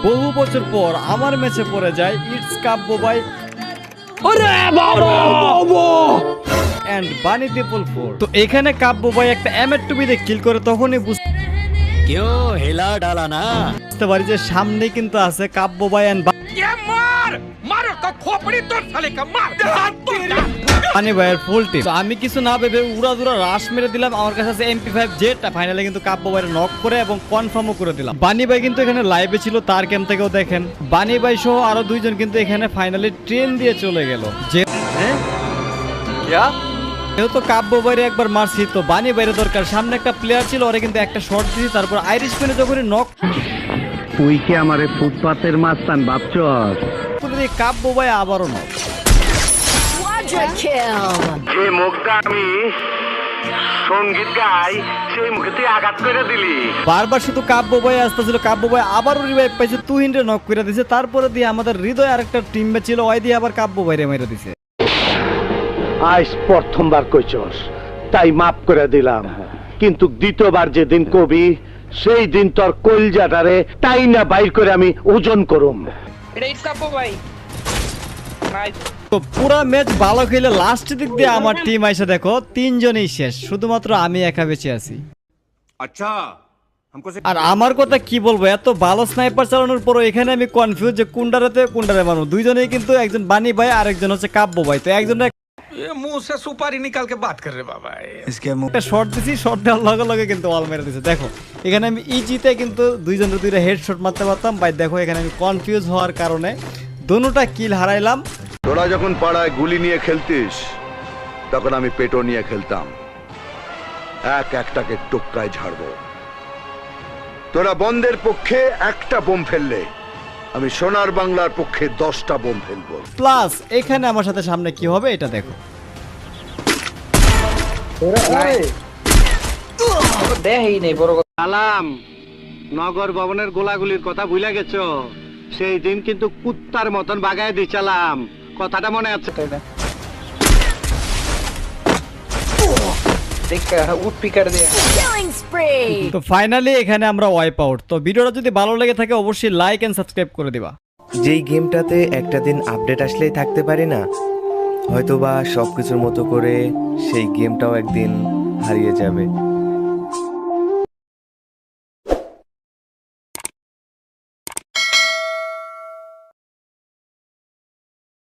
বহু বছর পর আমার ম্যাচে পড়ে যায় ইটস কাব্য বাই এন্ড বানি ট্রিপল 4। তো এখানে কাব্য ভাই একটা এমএর টুবিতে কিল করে তখনই বুঝতে পারি যে সামনে কিন্তু আছে কাব্য ভাই এন্ড বানি ভাইয়ের ফুল টিম। আমি কিছু না ভেবে উড়াদুরা রাশ মেরে দিলাম। আমার কাছে আছে MP5 জেটটা, ফাইনালি কিন্তু কাব্য ভাইয়ের নক করে এবং কনফার্মও করে দিলাম। বানি ভাই কিন্তু এখানে লাইভে ছিল, তার ক্যাম্প থেকেও দেখেন। বানি ভাই সহ আরো দুইজন কিন্তু এখানে ফাইনালি ট্রেন দিয়ে চলে গেল। যেহেতু কাব্য বাইরে একবার মারছি, তো বানি বাইরে দরকার। সামনে একটা প্লেয়ার ছিল, ওরে কিন্তু একটা শট দিছি, তারপর আইরিশ পেনে যখনই নক তুই কি আমারে ফুটপাতের মাস্তান ভাবছস? কাব্য ভাই আবারও নক। যে মুখটা আমি সঙ্গীত গাই সেই মুখে তুই আঘাত করে দিলি। বারবার শুধু কাব্য ভাই আসতেছিল, কাব্য ভাই আবারও রিভাইভ পাইছে, তুহিনরে নক করে দিছে। তারপরে দিয়ে আমাদের হৃদয় আরেকটা টিমমেট ছিল, ওই দিয়ে আবার কাব্য বাইরে মেরে দিছে। আজ প্রথমবার কইছস তাই মাফ করে দিলাম, কিন্তু দ্বিতীয়বার যেদিন কবি সেই দিন তোর কলজাটারে তাই না বাইর করে আমি ওজন করুম। তো পুরো ম্যাচ ভালো খেলে লাস্টের দিক দিয়ে আমার টিম আইসা দেখো তিনজনই শেষ, শুধুমাত্র আমি একা বেঁচে আছি। আচ্ছা আর আমার কথা কি বলবো, এত ভালো স্নাইপার চালানোর পর এখানে আমি কনফিউজ যে কোনটারে মারবো। দুইজনেই কিন্তু, একজন বানি ভাই আর একজন হচ্ছে কাব্য ভাই। তো একজন मुंह से सुपारी निकाल के बात कर रहे बाबा इसके मुंह একটা শট দিছি, শট দেওয়ার লগে লগে কিন্তু ওয়াল মেরে দিছে। দেখো এখানে আমি ইজিতে কিন্তু দুইজনের দুইটা হেডশট মারতে পারতাম ভাই। দেখো এখানে আমি কনফিউজ হওয়ার কারণে দুটোটা কিল হারাইলাম। তোরা যখন পাড়ায় গুলি নিয়ে খেলতিস তখন আমি পেটো নিয়ে খেলতাম, এক একটাকে টোক্কায় ঝাড়বো। তোরা বন্ধের পক্ষে একটা বোম ফেললে আমি সোনার বাংলার পক্ষে 10টা বোম ফেলবো। প্লাস এখানে আমার সাথে সামনে কি হবে এটা দেখো। সালাম, নগর ভবনের গোলাগুলির কথা ভুলে গেছো? সেই দিন কিন্তু কুত্তার মতন বাগায় দিছিলাম, কথাটা মনে আছে? তো ফাইনালি এখানে আমরা ওয়াইপ আউট। তো ভিডিওটা যদি ভালো লেগে থাকে অবশ্যই লাইক এন্ড সাবস্ক্রাইব করে দিবা। যেই গেমটাতে একটা দিন আপডেট আসলেই থাকতে পারি না, হয়তোবা সবকিছুর মতো করে সেই গেমটাও একদিন হারিয়ে যাবে।